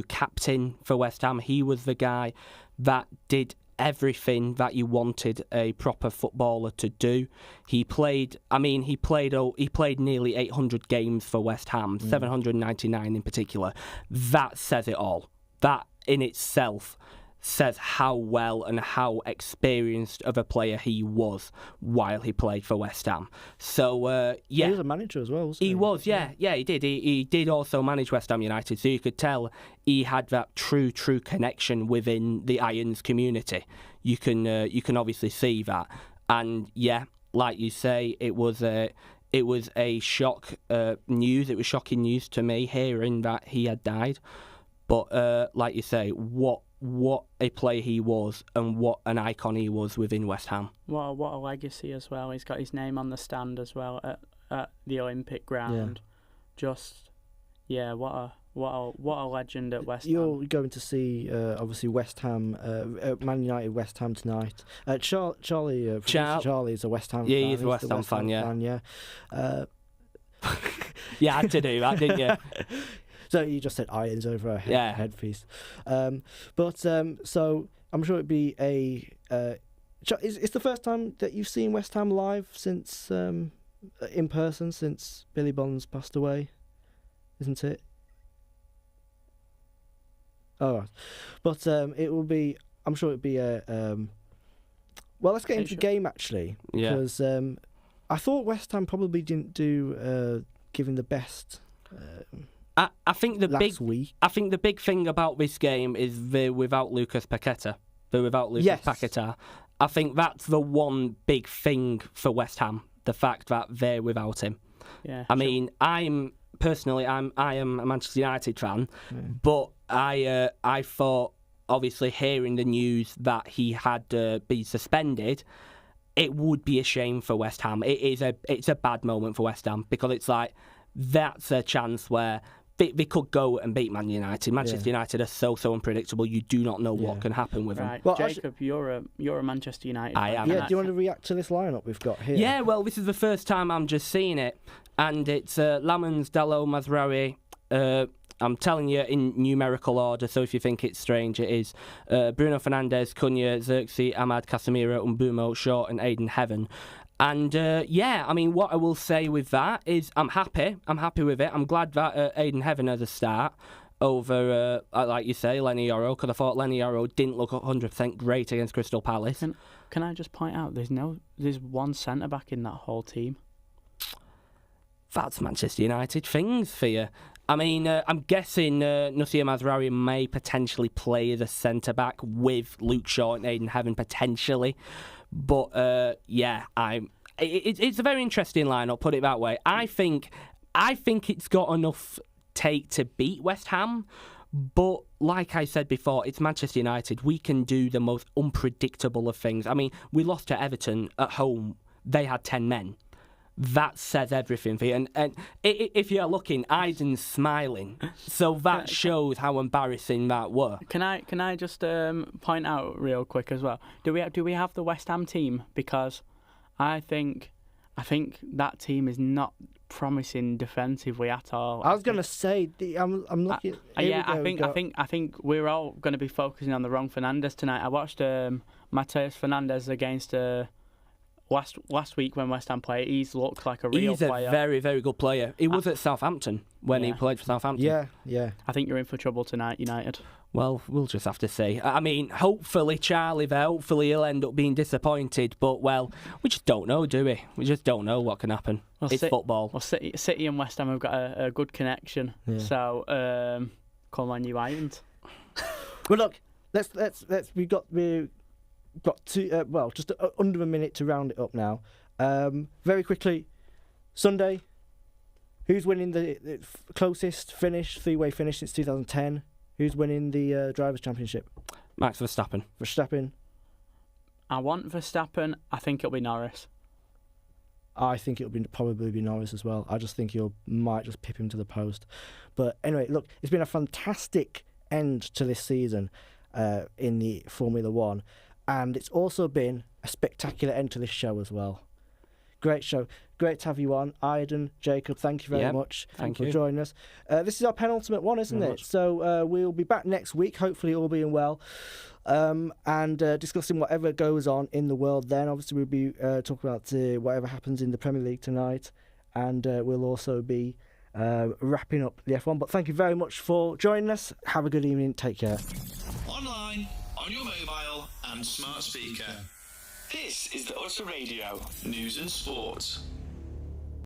captain for West Ham. He was the guy that did everything that you wanted a proper footballer to do. He played nearly 800 games for West Ham, 799 in particular. That says it all. That in itself says how well and how experienced of a player he was while he played for West Ham. So, yeah.
He was a manager as well, wasn't he?
He was, yeah, he did. He did also manage West Ham United, so you could tell he had that true connection within the Irons community. You can obviously see that. And, yeah, like you say, it was a shock news. It was shocking news to me hearing that he had died. But, like you say, what a player he was and what an icon he was within West Ham.
What a legacy as well. He's got his name on the stand as well at the Olympic ground. Yeah. What a legend at West Ham.
You're going to see obviously West Ham, Man United West Ham tonight. Charlie is a West Ham fan.
Yeah, he's a West Ham fan, yeah. You had to do that, didn't you?
So you just said Irons over a head feast. So I'm sure it'd be it's the first time that you've seen West Ham live since in person since Billy Bonds passed away, isn't it? All right, but it will be. I'm sure it'd be a. Well, let's get into the game actually, because I thought West Ham probably didn't do giving the best.
I think the big thing about this game is they're without Lucas Paqueta. Paqueta. I think that's the one big thing for West Ham, the fact that they're without him.
Yeah.
I mean, I am a Manchester United fan, but I thought, obviously, hearing the news that he had been suspended, it would be a shame for West Ham. It's a bad moment for West Ham, because it's like that's a chance where they could go and beat Man United. Manchester United are so unpredictable. You do not know what can happen with them.
Well, Jacob, you're a Manchester United fan.
I am.
Yeah, do you want to react to this lineup we've got here?
Yeah, well, this is the first time I'm just seeing it, and it's Lamans, Dalot, Mazraoui. I'm telling you in numerical order, so if you think it's strange, it is. Bruno Fernandes, Cunha, Xerxes, Ahmad, Casemiro, Mbumo, Shaw and Aiden Heaven. And, I mean, what I will say with that is I'm happy with it. I'm glad that Aiden Heaven has a start over, like you say, Lenny Yoro, because I thought Lenny Yoro didn't look 100% great against Crystal Palace.
Can I just point out, there's one centre-back in that whole team.
That's Manchester United things for you. I mean, I'm guessing Nusir Mazraoui may potentially play as a centre-back with Luke Shaw and Aiden Heaven potentially. But, it's a very interesting lineup, put it that way. I think it's got enough take to beat West Ham. But, like I said before, it's Manchester United. We can do the most unpredictable of things. I mean, we lost to Everton at home. They had 10 men. That says everything for you. And if you're looking, Aiden's smiling. So that shows how embarrassing that were.
Can I just point out real quick as well? Do we have the West Ham team? Because I think that team is not promising defensively at all.
I was going to say, I'm looking.
I think we're all going to be focusing on the wrong Fernandes tonight. I watched Mateus Fernandes against. Last week when West Ham played, he's looked like a real player.
He's a very, very good player. He was at Southampton when he played for Southampton.
Yeah.
I think you're in for trouble tonight, United.
Well, we'll just have to see. I mean, hopefully Charlie there, hopefully he'll end up being disappointed. But, well, we just don't know, do we? We just don't know what can happen. It's football.
Well, City and West Ham have got a good connection. Yeah. So, come on, you Irons.
Well, look, let's got just under a minute to round it up now. Very quickly, Sunday, who's winning the closest finish, three-way finish since 2010? Who's winning the Drivers' Championship?
Max Verstappen.
I want Verstappen. I think it'll be Norris.
I think it'll probably be Norris as well. I just think might just pip him to the post. But anyway, look, it's been a fantastic end to this season in the Formula One. And it's also been a spectacular end to this show as well. Great show. Great to have you on. Aiden, Jacob, thank you very much for joining us. This is our penultimate one, isn't it? So we'll be back next week, hopefully all being well, and discussing whatever goes on in the world then. Obviously, we'll be talking about whatever happens in the Premier League tonight, and we'll also be wrapping up the F1. But thank you very much for joining us. Have a good evening. Take care.
Online, on your mobile and smart speaker. This is the Utter Radio News and Sports.